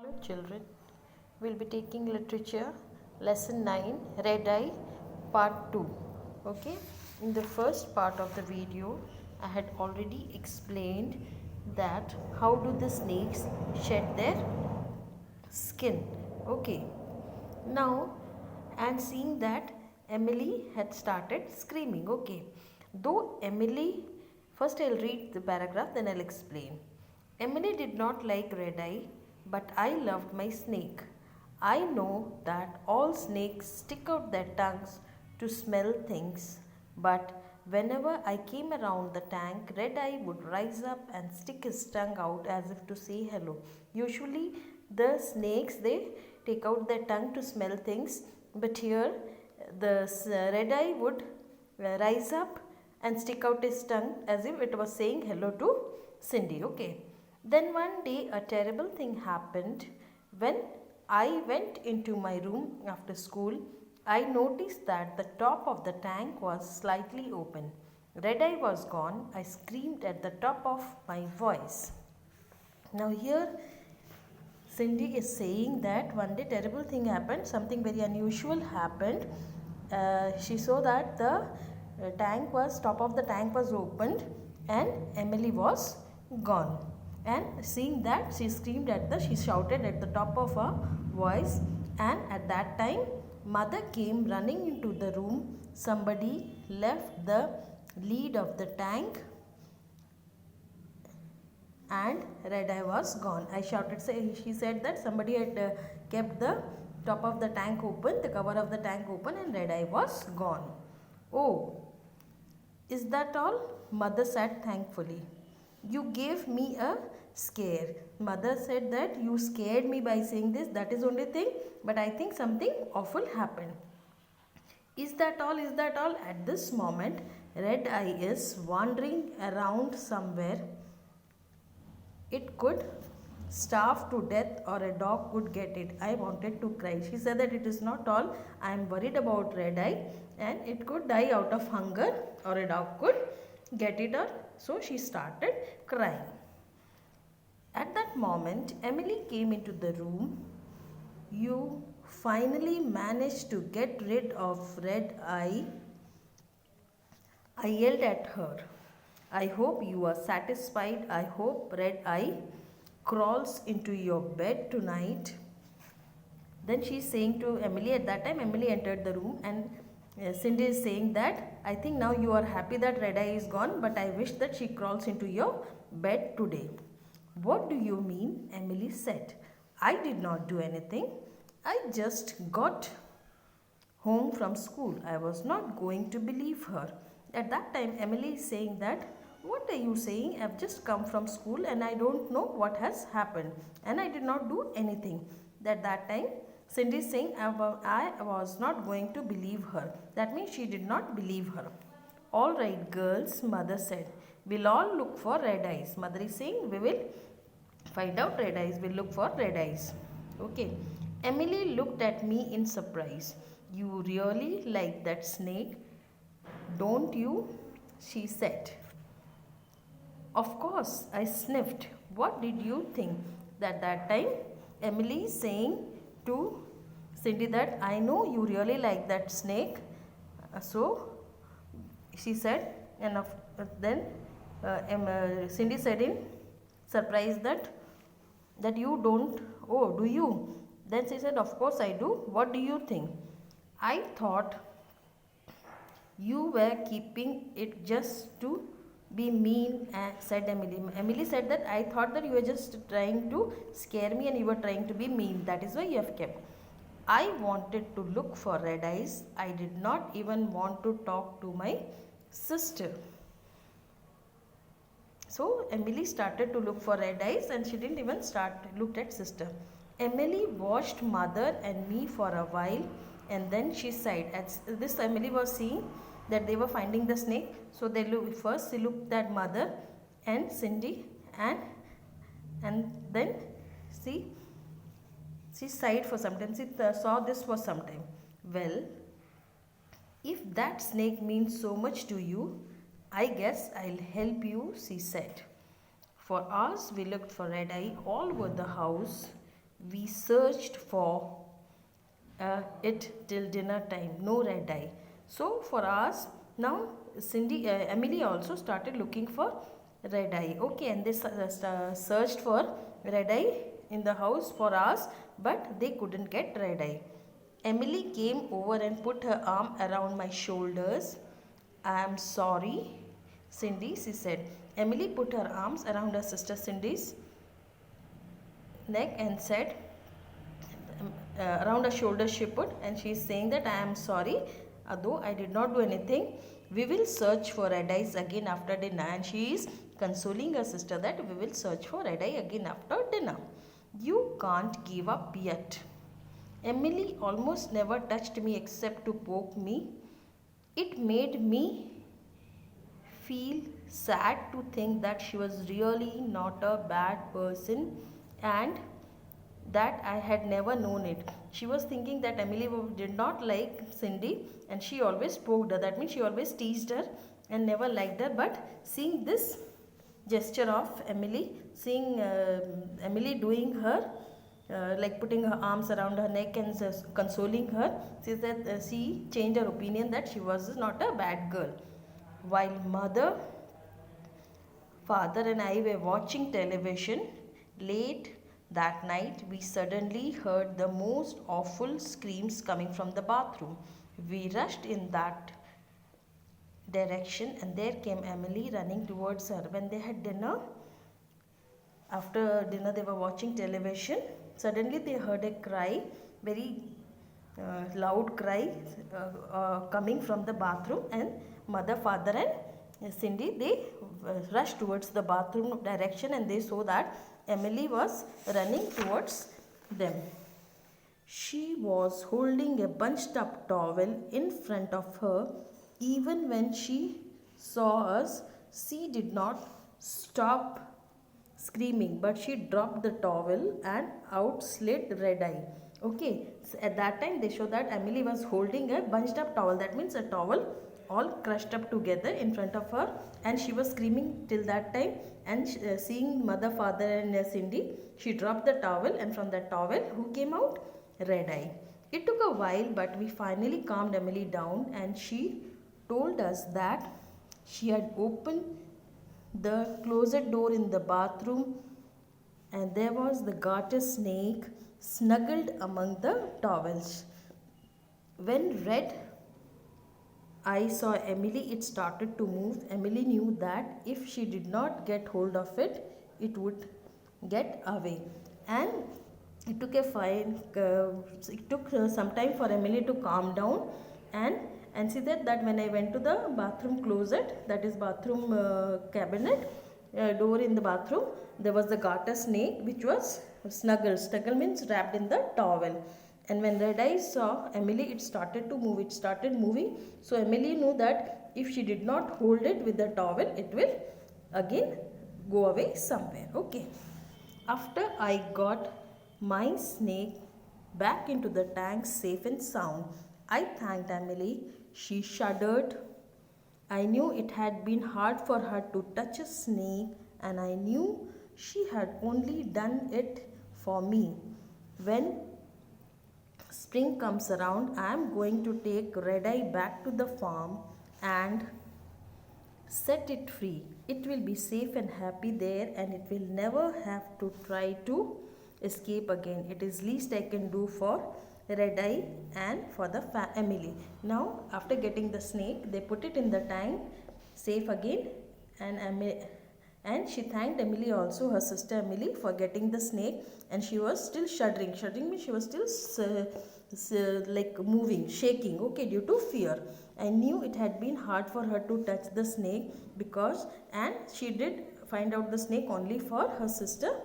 Hello children, we'll be taking literature lesson 9 Red Eye part 2. Okay, in the first part of the video I had already explained that how do the snakes shed their skin. Okay, now and seeing that Emily had started screaming. Okay, though Emily, first I'll read the paragraph, then I'll explain. Emily did not like Red Eye, but I loved my snake. I know that all snakes stick out their tongues to smell things, but whenever I came around the tank, Red Eye would rise up and stick his tongue out as if to say hello. Usually, the snakes they take out their tongue to smell things, but here the Red Eye would rise up and stick out his tongue as if it was saying hello to Cindy. Okay. Then one day a terrible thing happened. When I went into my room after school, I noticed that the top of the tank was slightly open. Red Eye was gone. I screamed at the top of my voice. Now here Cindy is saying that one day terrible thing happened, something very unusual happened. She saw that the top of the tank was opened and Emily was gone. And seeing that she shouted at the top of her voice, and at that time mother came running into the room. Somebody left the lid of the tank and Red Eye was gone. I shouted, she said that somebody had kept the top of the tank open, the cover of the tank open, and Red Eye was gone. Oh, is that all? Mother said thankfully. You gave me a scare. Mother said that you scared me by saying this. That is only thing, but I think something awful happened. Is that all? Is that all? At this moment, Red Eye is wandering around somewhere. It could starve to death or a dog could get it. I wanted to cry. She said that it is not all. I am worried about Red Eye and it could die out of hunger or a dog could get it, or so she started crying. At that moment, Emily came into the room. You finally managed to get rid of Red Eye. I yelled at her. I hope you are satisfied. I hope Red Eye crawls into your bed tonight. Then she is saying to Emily, at that time Emily entered the room, and Cindy is saying that I think now you are happy that Red Eye is gone, but I wish that she crawls into your bed today. What do you mean? Emily said. I did not do anything. I just got home from school. I was not going to believe her. At that time Emily is saying that, what are you saying? I have just come from school and I don't know what has happened and I did not do anything. At that time Cindy is saying I was not going to believe her. That means she did not believe her. All right girls, mother said. We'll all look for Red Eyes. Mother is saying we will find out Red Eyes. We'll look for Red Eyes. Okay. Emily looked at me in surprise. You really like that snake, don't you? She said. Of course, I sniffed. What did you think? That time Emily is saying to Cindy that I know you really like that snake. So she said, and then Cindy said in surprise that you don't. Oh, do you? Then she said, of course I do. What do you think? I thought you were keeping it just to be mean, said Emily. Emily said that I thought that you were just trying to scare me and you were trying to be mean. That is why you have kept. I wanted to look for Red Eyes. I did not even want to talk to my sister. So Emily started to look for Red Eyes and she didn't even looked at sister. Emily watched mother and me for a while and then she sighed. As this Emily was seeing that they were finding the snake. So they first she looked at mother and Cindy and then she sighed for some time. She saw this for some time. Well, if that snake means so much to you, I guess I'll help you, she said. For hours we looked for Red Eye all over the house. We searched for it till dinner time. No red eye. So for us now, Emily also started looking for red eye. Okay, and they searched for red eye in the house for us, but they couldn't get red eye. Emily came over and put her arm around my shoulders. I am sorry, Cindy, she said. Emily put her arms around her sister Cindy's neck and said, around her shoulders she put, and she is saying that I am sorry, though I did not do anything. We will search for red eyes again after dinner. And she is consoling her sister that we will search for red eye again after dinner. You can't give up yet. Emily almost never touched me except to poke me. It made me feel sad to think that she was really not a bad person and that I had never known it. She was thinking that Emily did not like Cindy and she always poked her. That means she always teased her and never liked her. But seeing this gesture of Emily, seeing Emily doing her, like putting her arms around her neck and consoling her, she said she changed her opinion that she was not a bad girl. While mother, father and I were watching television late that night, we suddenly heard the most awful screams coming from the bathroom. We rushed in that direction and there came Emily running towards her. When they had dinner, after dinner they were watching television. Suddenly they heard a cry, very loud cry coming from the bathroom, and mother, father and Cindy, they rushed towards the bathroom direction and they saw that Emily was running towards them. She was holding a bunched up towel in front of her. Even when she saw us, she did not stop screaming, but she dropped the towel and out slid red eye. Okay, so at that time they show that Emily was holding a bunched up towel. That means a towel all crushed up together in front of her, and she was screaming till that time. And seeing mother, father and Cindy, she dropped the towel, and from that towel who came out? Red eye. It took a while, but we finally calmed Emily down, and she told us that she had opened the closet door in the bathroom and there was the garter snake snuggled among the towels. When red eye saw Emily, it started to move. Emily knew that if she did not get hold of it, it would get away. And it took some time for Emily to calm down and see that when I went to the bathroom closet, that is bathroom cabinet door in the bathroom, there was the garter snake which was snuggled. Snuggle means wrapped in the towel. And when Red Eye saw Emily, it started to move. It started moving. So Emily knew that if she did not hold it with the towel, it will again go away somewhere. Okay. After I got my snake back into the tank safe and sound, I thanked Emily. She shuddered. I knew it had been hard for her to touch a snake, and I knew she had only done it for me. When spring comes around, I am going to take Red Eye back to the farm and set it free. It will be safe and happy there, and it will never have to try to escape again. It is least I can do for Red Eye and for the Emily. Now after getting the snake, they put it in the tank safe again, and she thanked Emily also, her sister Emily, for getting the snake, and she was still shuddering. Shuddering means she was still like moving, shaking, okay, due to fear. I knew it had been hard for her to touch the snake and she did find out the snake only for her sister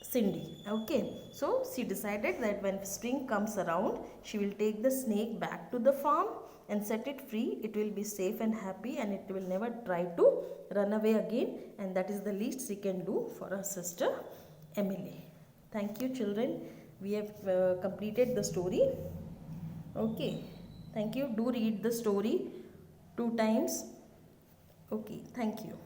Cindy. Okay, so she decided that when spring comes around, she will take the snake back to the farm and set it free. It will be safe and happy, and it will never try to run away again, and that is the least she can do for her sister Emily. Thank you, children. We have completed the story. Okay, thank you. Do read the story 2 times. Okay, thank you.